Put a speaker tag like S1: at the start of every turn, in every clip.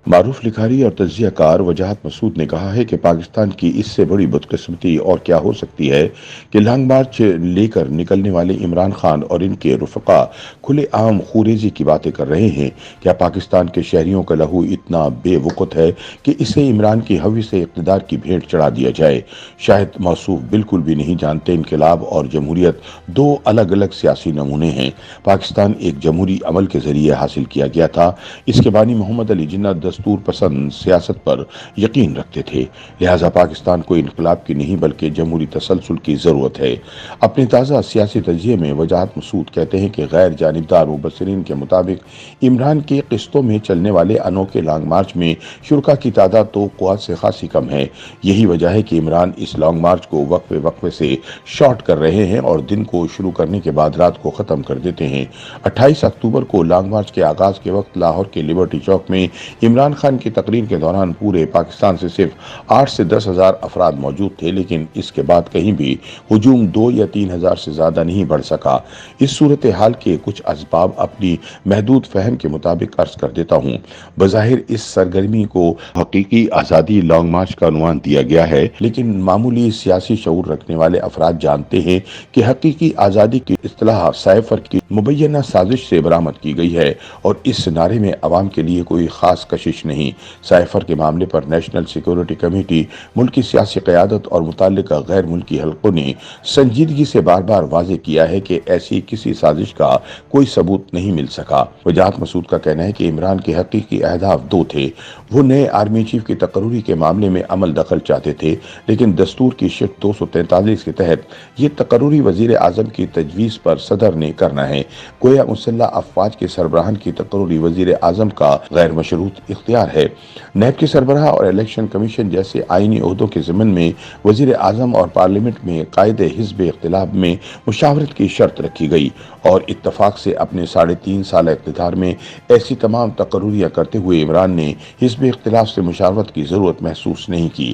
S1: معروف لکھاری اور تجزیہ کار وجاہت مسعود نے کہا ہے کہ پاکستان کی اس سے بڑی بدقسمتی اور کیا ہو سکتی ہے کہ لانگ مارچ لے کر نکلنے والے عمران خان اور ان کے رفقا کھلے عام خوریزی کی باتیں کر رہے ہیں۔ کیا پاکستان کے شہریوں کا لہو اتنا بے وقت ہے کہ اسے عمران کی ہوی سے اقتدار کی بھیٹ چڑھا دیا جائے؟ شاہد موصوف بالکل بھی نہیں جانتے انقلاب اور جمہوریت دو الگ الگ سیاسی نمونے ہیں۔ پاکستان ایک جمہوری عمل کے ذریعے حاصل کیا گیا تھا۔ اس کے بانی محمد علی جناح دستور پسند سیاست پر یقین رکھتے تھے، لہٰذا پاکستان کو انقلاب کی نہیں بلکہ جمہوری تسلسل کی ضرورت ہے۔ اپنے تازہ سیاسی تجزیے میں وجاہت مسعود کہتے ہیں کہ غیر جانبدار مبصرین کے مطابق عمران کے قسطوں میں چلنے والے انوکھے لانگ مارچ میں شرکاء کی تعداد تو قوات سے خاصی کم ہے۔ یہی وجہ ہے کہ عمران اس لانگ مارچ کو وقفے وقفے سے شارٹ کر رہے ہیں اور دن کو شروع کرنے کے بعد رات کو ختم کر دیتے ہیں۔ 28 اکتوبر کو لانگ مارچ کے آغاز کے وقت لاہور کے لبرٹی چوک میں عمران خان کی تقریر کے دوران پورے پاکستان سے صرف 8 سے 10 ہزار افراد موجود تھے، لیکن اس کے بعد کہیں بھی ہجوم 2 یا 3 ہزار سے زیادہ نہیں بڑھ سکا۔ اس صورتحال کے کچھ اسباب اپنی محدود فہم کے مطابق عرض کر دیتا ہوں۔ بظاہر اس سرگرمی کو حقیقی آزادی لانگ مارچ کا عنوان دیا گیا ہے، لیکن معمولی سیاسی شعور رکھنے والے افراد جانتے ہیں کہ حقیقی آزادی کی اصطلاح سائفر کی مبینہ سازش سے برآمد کی گئی ہے اور اس نعرے میں عوام کے لیے کوئی خاص کشش نہیں۔ سائفر کے معاملے پر نیشنل سیکیورٹی کمیٹی، ملکی سیاسی قیادت اور متعلقہ غیر ملکی حلقوں نے سنجیدگی سے بار بار واضح کیا ہے کہ ایسی کسی سازش کا کوئی ثبوت نہیں مل سکا۔ وجاہت مسعود کا کہنا ہے کہ عمران کے حقیقی اہداف دو تھے۔ وہ نئے آرمی چیف کی تقرری کے معاملے میں عمل دخل چاہتے تھے، لیکن دستور کی شق 243 کے تحت یہ تقرری وزیر اعظم کی تجویز پر صدر نے کرنا ہے۔ گویا مسلح افواج کے سربراہان کی تقرری وزیر اعظم کا غیر مشروط اختیار ہے۔ نیب کے سربراہ اور الیکشن کمیشن جیسے آئینی عہدوں کے ضمن میں وزیر اعظم اور پارلیمنٹ میں قائد حزب اختلاف میں مشاورت کی شرط رکھی گئی اور اتفاق سے اپنے 3.5 سالہ اقتدار میں ایسی تمام تقرریاں کرتے ہوئے عمران نے حزب اختلاف سے مشاورت کی ضرورت محسوس نہیں کی۔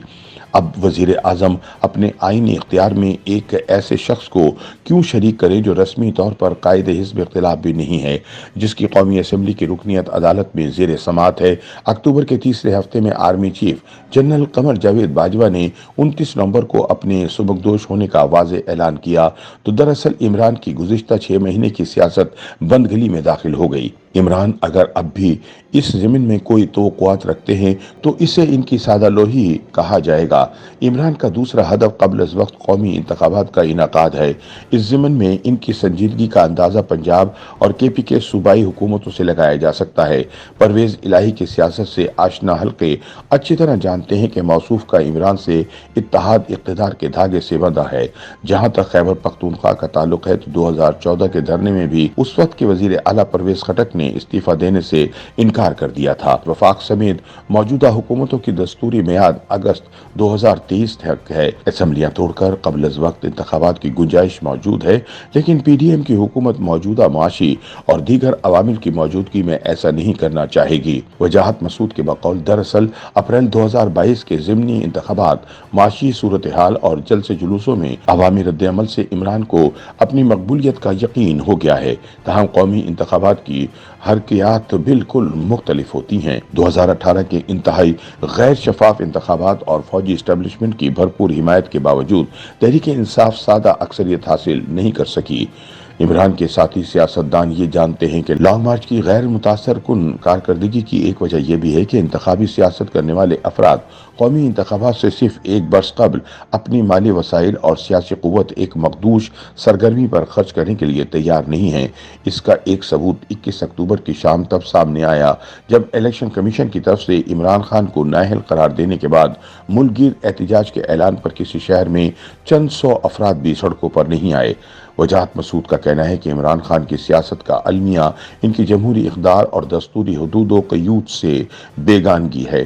S1: اب وزیر اعظم اپنے آئینی اختیار میں ایک ایسے شخص کو کیوں شریک کرے جو رسمی طور پر قائد حزب اختلاف بھی نہیں ہے، جس کی قومی اسمبلی کی رکنیت عدالت میں زیر سماعت ہے۔ اکتوبر کے تیسرے ہفتے میں army chief general Qamar Javed Bajwa نے 29 نومبر کو اپنے سبکدوش ہونے کا واضح اعلان کیا تو دراصل عمران کی گزشتہ 6 مہینے کی سیاست بند گلی میں داخل ہو گئی۔ عمران اگر اب بھی اس زمین میں کوئی توقعات رکھتے ہیں تو اسے ان کی سادہ لوہی کہا جائے گا۔ عمران کا دوسرا ہدف قبل از وقت قومی انتخابات کا انعقاد ہے۔ اس ضمن میں ان کی سنجیدگی کا اندازہ پنجاب اور کے پی کے صوبائی حکومتوں سے لگایا جا سکتا ہے۔ پرویز الہی کی سیاست سے آشنا حلقے اچھی طرح جانتے ہیں کہ موصوف کا عمران سے اتحاد اقتدار کے دھاگے سے بندھا ہے۔ جہاں تک خیبر پختونخوا کا تعلق ہے تو 2014 کے دھرنے میں بھی اس وقت کے وزیر اعلیٰ پرویز خٹک نے استعفیٰ دینے سے انکار کر دیا تھا۔ وفاق سمیت موجودہ حکومتوں کی دستوری میعاد اگست 2023 تک ہے۔ اسمبلیاں توڑ کر قبل از وقت انتخابات کی گنجائش موجود ہے، لیکن پی ڈی ایم کی حکومت موجودہ معاشی اور دیگر عوامل کی موجودگی میں ایسا نہیں کرنا چاہے گی۔ وجاہت مسعود کے بقول دراصل اپریل 2022 کے ضمنی انتخابات، معاشی صورتحال اور جلسے جلوسوں میں عوامی رد عمل سے عمران کو اپنی مقبولیت کا یقین ہو گیا ہے۔ تاہم قومی انتخابات کی حرکیات بالکل مختلف ہوتی ہیں۔ 2018 کے انتہائی غیر شفاف انتخابات اور فوجی اسٹیبلشمنٹ کی بھرپور حمایت کے باوجود تحریک انصاف سادہ اکثریت حاصل نہیں کر سکی۔ عمران کے ساتھی سیاستدان یہ جانتے ہیں کہ لانگ مارچ کی غیر متاثر کن کارکردگی کی ایک وجہ یہ بھی ہے کہ انتخابی سیاست کرنے والے افراد قومی انتخابات سے صرف ایک برس قبل اپنی مالی وسائل اور سیاسی قوت ایک مخدوش سرگرمی پر خرچ کرنے کے لیے تیار نہیں ہیں۔ اس کا ایک ثبوت 21 اکتوبر کی شام تب سامنے آیا جب الیکشن کمیشن کی طرف سے عمران خان کو نااہل قرار دینے کے بعد ملک گیر احتجاج کے اعلان پر کسی شہر میں چند سو افراد بھی سڑکوں پر نہیں آئے۔ وجاہت مسعود کا کہنا ہے کہ عمران خان کی سیاست کا المیہ ان کی جمہوری اقدار اور دستوری حدود و قیود سے بیگانگی ہے۔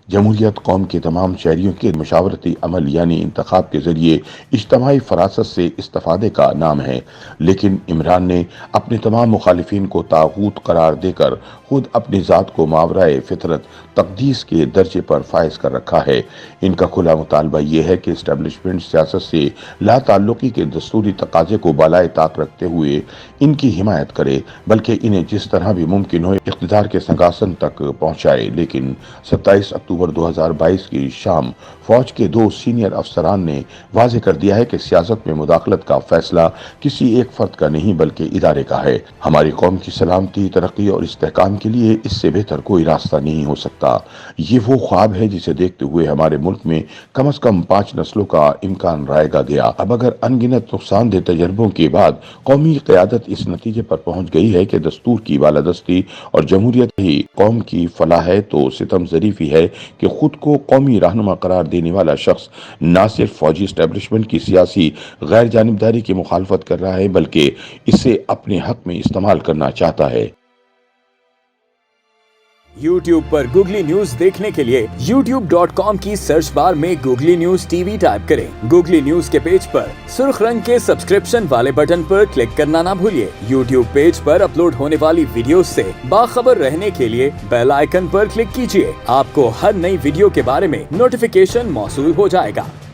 S1: جمہوریت قوم کے تمام شہریوں کے مشاورتی عمل یعنی انتخاب کے ذریعے اجتماعی فراست سے استفادے کا نام ہے، لیکن عمران نے اپنے تمام مخالفین کو طاغوت قرار دے کر خود اپنی ذات کو ماورائے فطرت تقدیس کے درجے پر فائز کر رکھا ہے۔ ان کا کھلا مطالبہ یہ ہے کہ اسٹیبلشمنٹ سیاست سے لا تعلقی کے دستوری تقاضے کو بالائے طاق رکھتے ہوئے ان کی حمایت کرے، بلکہ انہیں جس طرح بھی ممکن ہو اقتدار کے سنگاسن تک پہنچائے۔ لیکن 27 اکتوبر 2022 کی شام فوج کے 2 سینئر افسران نے واضح کر دیا ہے کہ سیاست میں مداخلت کا فیصلہ کسی ایک فرد کا نہیں بلکہ ادارے کا ہے۔ ہماری قوم کی سلامتی، ترقی اور استحکام کے لیے اس سے بہتر کوئی راستہ نہیں ہو سکتا۔ یہ وہ خواب ہے جسے دیکھتے ہوئے ہمارے ملک میں کم از کم 5 نسلوں کا امکان رائگا گیا۔ اب اگر ان گنت نقصان دہ تجربوں کے بعد قومی قیادت اس نتیجے پر پہنچ گئی ہے کہ دستور کی بالادستی اور جمہوریت ہی قوم کی فلاح ہے، تو ستم ظریفی ہے کہ خود کو قومی رہنما قرار دینے والا شخص نہ صرف فوجی اسٹیبلشمنٹ کی سیاسی غیر جانبداری کی مخالفت کر رہا ہے بلکہ اسے اپنے حق میں استعمال کرنا چاہتا ہے۔
S2: YouTube پر گوگلی نیوز دیکھنے کے لیے youtube.com کی سرچ بار میں googly news T V type کریں۔ گوگلی نیوز کے پیج پر سرخ رنگ کے سبسکرپشن والے بٹن پر کلک کرنا نہ بھولیے۔ YouTube پیج پر اپلوڈ ہونے والی ویڈیوز سے باخبر رہنے کے لیے بیل آئیکن پر کلک کیجیے۔ آپ کو ہر نئی ویڈیو کے بارے میں نوٹیفیکیشن موصول ہو جائے گا۔